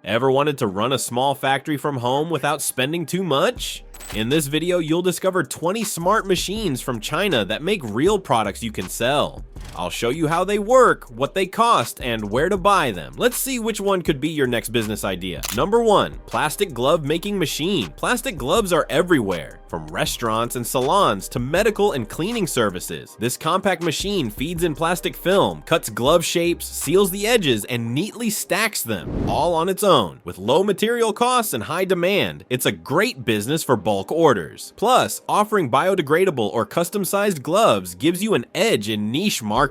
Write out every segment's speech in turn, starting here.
Ever wanted to run a small factory from home without spending too much? In this video, you'll discover 20 smart machines from China that make real products you can sell. I'll show you how they work, what they cost, and where to buy them. Let's see which one could be your next business idea. Number 1. Plastic glove making machine. Plastic gloves are everywhere, from restaurants and salons to medical and cleaning services. This compact machine feeds in plastic film, cuts glove shapes, seals the edges, and neatly stacks them, all on its own. With low material costs and high demand, it's a great business for bulk orders. Plus, offering biodegradable or custom-sized gloves gives you an edge in niche markets.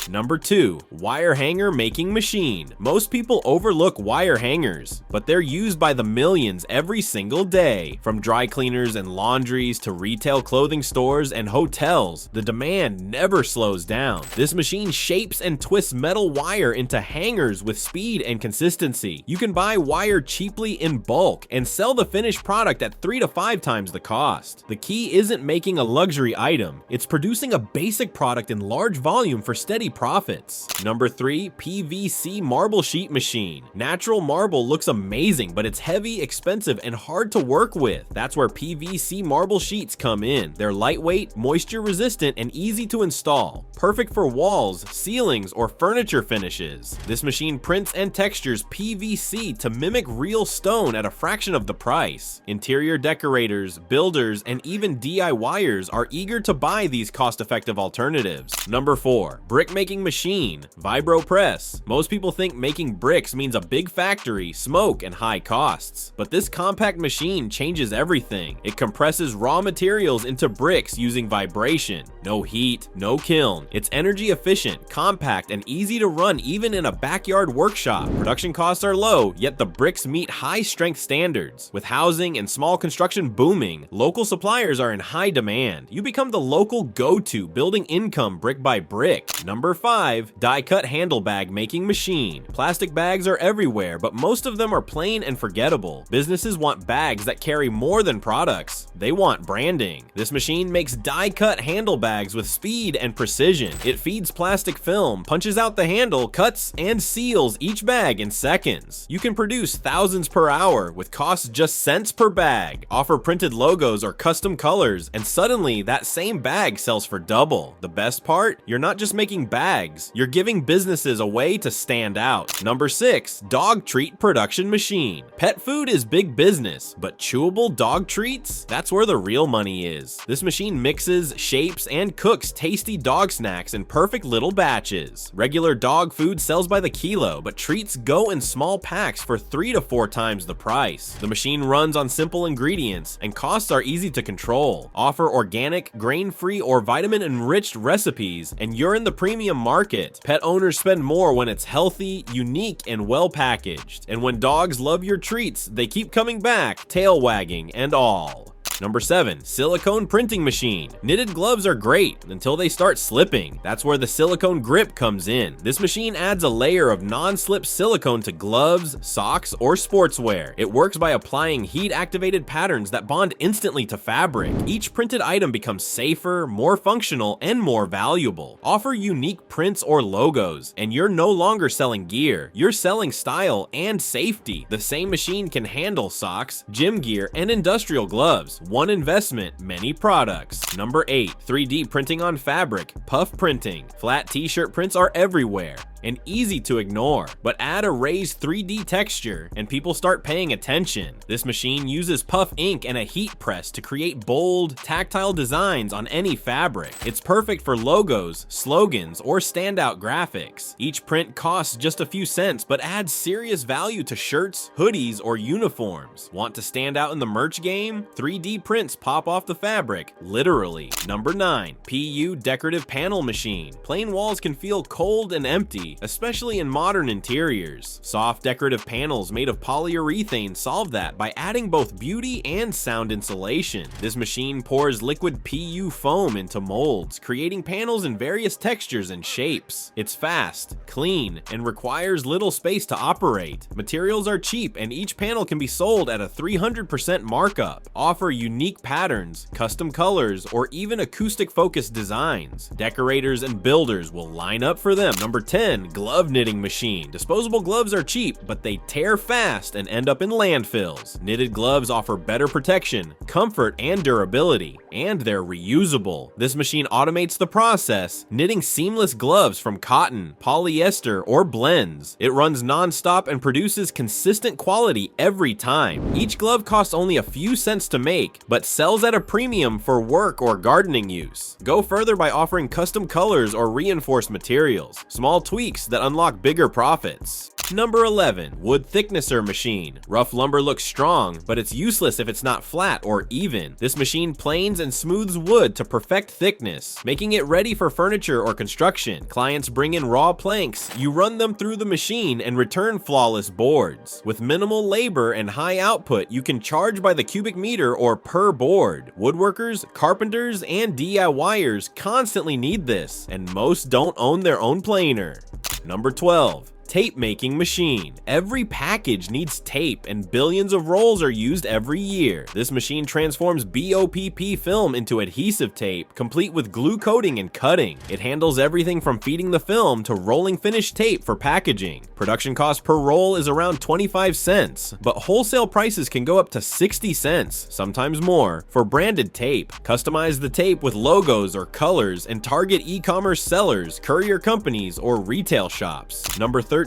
Number 2. Wire hanger making machine. Most people overlook wire hangers, but they're used by the millions every single day. From dry cleaners and laundries to retail clothing stores and hotels, the demand never slows down. This machine shapes and twists metal wire into hangers with speed and consistency. You can buy wire cheaply in bulk and sell the finished product at 3 to 5 times the cost. The key isn't making a luxury item, it's producing a basic product in large volume for steady profits. Number 3. PVC marble sheet machine. Natural marble looks amazing, but it's heavy, expensive, and hard to work with. That's where PVC marble sheets come in. They're lightweight, moisture resistant, and easy to install. Perfect for walls, ceilings, or furniture finishes. This machine prints and textures PVC to mimic real stone at a fraction of the price. Interior decorators, builders, and even DIYers are eager to buy these cost-effective alternatives. Number 4. Brickmaking machine. Vibro press. Most people think making bricks means a big factory, smoke, and high costs. But this compact machine changes everything. It compresses raw materials into bricks using vibration. No heat, no kiln. It's energy efficient, compact, and easy to run even in a backyard workshop. Production costs are low, yet the bricks meet high strength standards. With housing and small construction booming, local suppliers are in high demand. You become the local go-to, building income brick by brick. Number 5. Die-cut handle bag making machine. Plastic bags are everywhere, but most of them are plain and forgettable. Businesses want bags that carry more than products. They want branding. This machine makes die-cut handle bags with speed and precision. It feeds plastic film, punches out the handle, cuts, and seals each bag in seconds. You can produce thousands per hour with costs just cents per bag. Offer printed logos or custom colors, and suddenly that same bag sells for double. The best part? You're not just making bags, you're giving businesses a way to stand out. Number 6. Dog treat production machine. Pet food is big business, but chewable dog treats? That's where the real money is. This machine mixes, shapes, and cooks tasty dog snacks in perfect little batches. Regular dog food sells by the kilo, but treats go in small packs for 3 to 4 times the price. The machine runs on simple ingredients, and costs are easy to control. Offer organic, grain-free, or vitamin-enriched recipes, and you're in the premium market. Pet owners spend more when it's healthy, unique, and well packaged. And when dogs love your treats, they keep coming back, tail wagging and all. Number 7. Silicone printing machine. Knitted gloves are great until they start slipping. That's where the silicone grip comes in. This machine adds a layer of non-slip silicone to gloves, socks, or sportswear. It works by applying heat-activated patterns that bond instantly to fabric. Each printed item becomes safer, more functional, and more valuable. Offer unique prints or logos, and you're no longer selling gear. You're selling style and safety. The same machine can handle socks, gym gear, and industrial gloves. One investment, many products. Number 8. 3D printing on fabric. Puff printing. Flat t-shirt prints are everywhere and easy to ignore, but add a raised 3D texture and people start paying attention. This machine uses puff ink and a heat press to create bold, tactile designs on any fabric. It's perfect for logos, slogans, or standout graphics. Each print costs just a few cents, but adds serious value to shirts, hoodies, or uniforms. Want to stand out in the merch game? 3D prints pop off the fabric, literally. Number 9. PU decorative panel machine. Plain walls can feel cold and empty, especially in modern interiors. Soft decorative panels made of polyurethane solve that by adding both beauty and sound insulation. This machine pours liquid PU foam into molds, creating panels in various textures and shapes. It's fast, clean, and requires little space to operate. Materials are cheap, and each panel can be sold at a 300% markup. Offer unique patterns, custom colors, or even acoustic-focused designs. Decorators and builders will line up for them. Number 10. 10. Glove knitting machine. Disposable gloves are cheap, but they tear fast and end up in landfills. Knitted gloves offer better protection, comfort, and durability, and they're reusable. This machine automates the process, knitting seamless gloves from cotton, polyester, or blends. It runs non-stop and produces consistent quality every time. Each glove costs only a few cents to make, but sells at a premium for work or gardening use. Go further by offering custom colors or reinforced materials, small tweaks that unlock bigger profits. Number 11. Wood thicknesser machine. Rough lumber looks strong, but it's useless if it's not flat or even. This machine planes and smooths wood to perfect thickness, making it ready for furniture or construction. Clients bring in raw planks, you run them through the machine and return flawless boards. With minimal labor and high output, you can charge by the cubic meter or per board. Woodworkers, carpenters, and DIYers constantly need this, and most don't own their own planer. Number 12. Tape making machine. Every package needs tape and billions of rolls are used every year. This machine transforms BOPP film into adhesive tape, complete with glue coating and cutting. It handles everything from feeding the film to rolling finished tape for packaging. Production cost per roll is around 25 cents, but wholesale prices can go up to 60 cents, sometimes more, for branded tape. Customize the tape with logos or colors and target e-commerce sellers, courier companies, or retail shops. Number 13.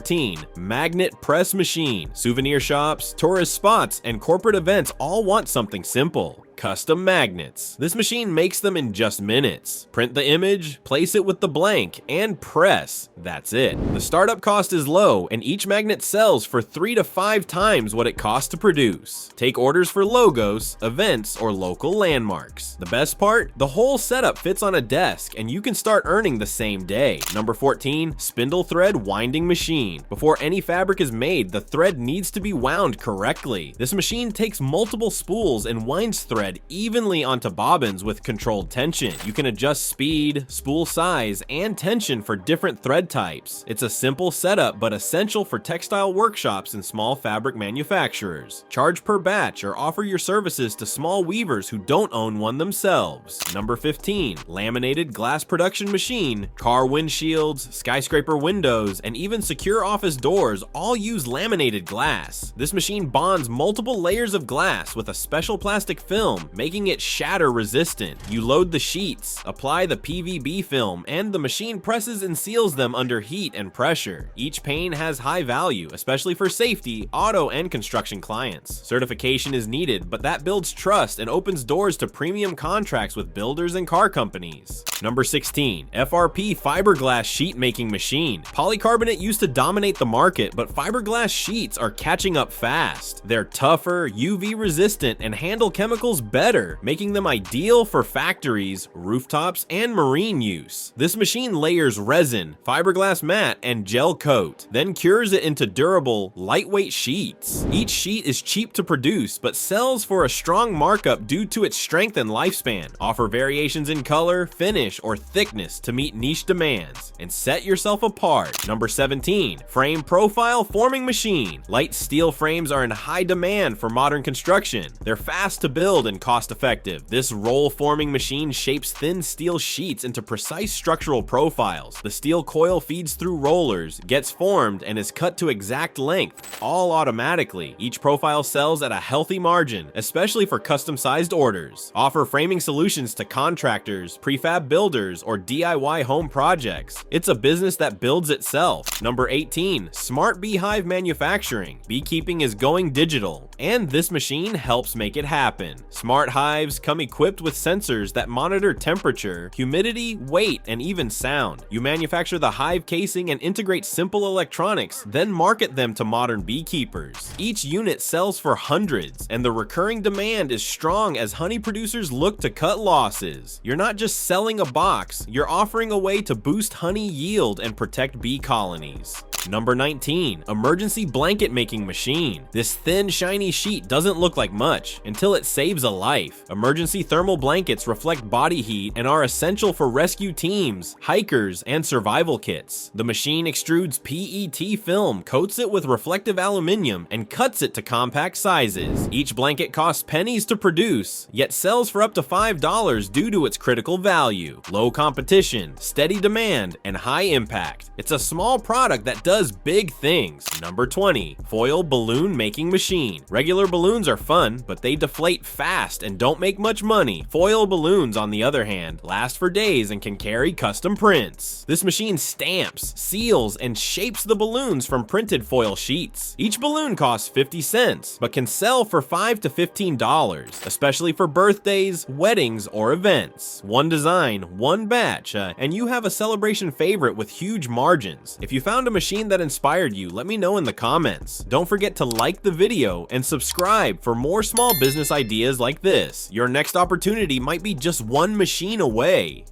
Magnet press machine. Souvenir shops, tourist spots, and corporate events all want something simple. Custom magnets. This machine makes them in just minutes. Print the image, place it with the blank, and press. That's it. The startup cost is low, and each magnet sells for 3 to 5 times what it costs to produce. Take orders for logos, events, or local landmarks. The best part? The whole setup fits on a desk, and you can start earning the same day. Number 14. Spindle thread winding machine. Before any fabric is made, the thread needs to be wound correctly. This machine takes multiple spools and winds thread evenly onto bobbins with controlled tension. You can adjust speed, spool size, and tension for different thread types. It's a simple setup but essential for textile workshops and small fabric manufacturers. Charge per batch or offer your services to small weavers who don't own one themselves. Number 15. Laminated glass production machine. Car windshields, skyscraper windows, and even secure office doors all use laminated glass. This machine bonds multiple layers of glass with a special plastic film, making it shatter resistant. You load the sheets, apply the PVB film, and the machine presses and seals them under heat and pressure. Each pane has high value, especially for safety, auto, and construction clients. Certification is needed, but that builds trust and opens doors to premium contracts with builders and car companies. Number 16. FRP fiberglass sheet making machine. Polycarbonate used to dominate the market, but fiberglass sheets are catching up fast. They're tougher, UV resistant, and handle chemicals better, making them ideal for factories, rooftops, and marine use. This machine layers resin, fiberglass mat, and gel coat, then cures it into durable, lightweight sheets. Each sheet is cheap to produce, but sells for a strong markup due to its strength and lifespan. Offer variations in color, finish, or thickness to meet niche demands, and set yourself apart. Number 17. Frame profile forming machine. Light steel frames are in high demand for modern construction. They're fast to build and cost-effective. This roll forming machine shapes thin steel sheets into precise structural profiles. The steel coil feeds through rollers, gets formed, and is cut to exact length, all automatically. Each profile sells at a healthy margin, especially for custom-sized orders. Offer framing solutions to contractors, prefab builders, or DIY home projects. It's a business that builds itself. Number 18. Smart beehive manufacturing. Beekeeping is going digital, and this machine helps make it happen. Smart hives come equipped with sensors that monitor temperature, humidity, weight, and even sound. You manufacture the hive casing and integrate simple electronics, then market them to modern beekeepers. Each unit sells for hundreds, and the recurring demand is strong as honey producers look to cut losses. You're not just selling a box, you're offering a way to boost honey yield and protect bee colonies. Number 19. Emergency blanket making machine. This thin, shiny sheet doesn't look like much until it saves a life. Emergency thermal blankets reflect body heat and are essential for rescue teams, hikers, and survival kits. The machine extrudes PET film, coats it with reflective aluminum, and cuts it to compact sizes. Each blanket costs pennies to produce, yet sells for up to $5 due to its critical value, low competition, steady demand, and high impact. It's a small product that does big things. Number 20. Foil balloon making machine. Regular balloons are fun, but they deflate fast and don't make much money. Foil balloons, on the other hand, last for days and can carry custom prints. This machine stamps, seals, and shapes the balloons from printed foil sheets. Each balloon costs 50 cents, but can sell for $5 to $15, especially for birthdays, weddings, or events. One design, one batch, and you have a celebration favorite with huge margins. If you found a machine that inspired you, let me know in the comments. Don't forget to like the video and subscribe for more small business ideas like this. Your next opportunity might be just one machine away.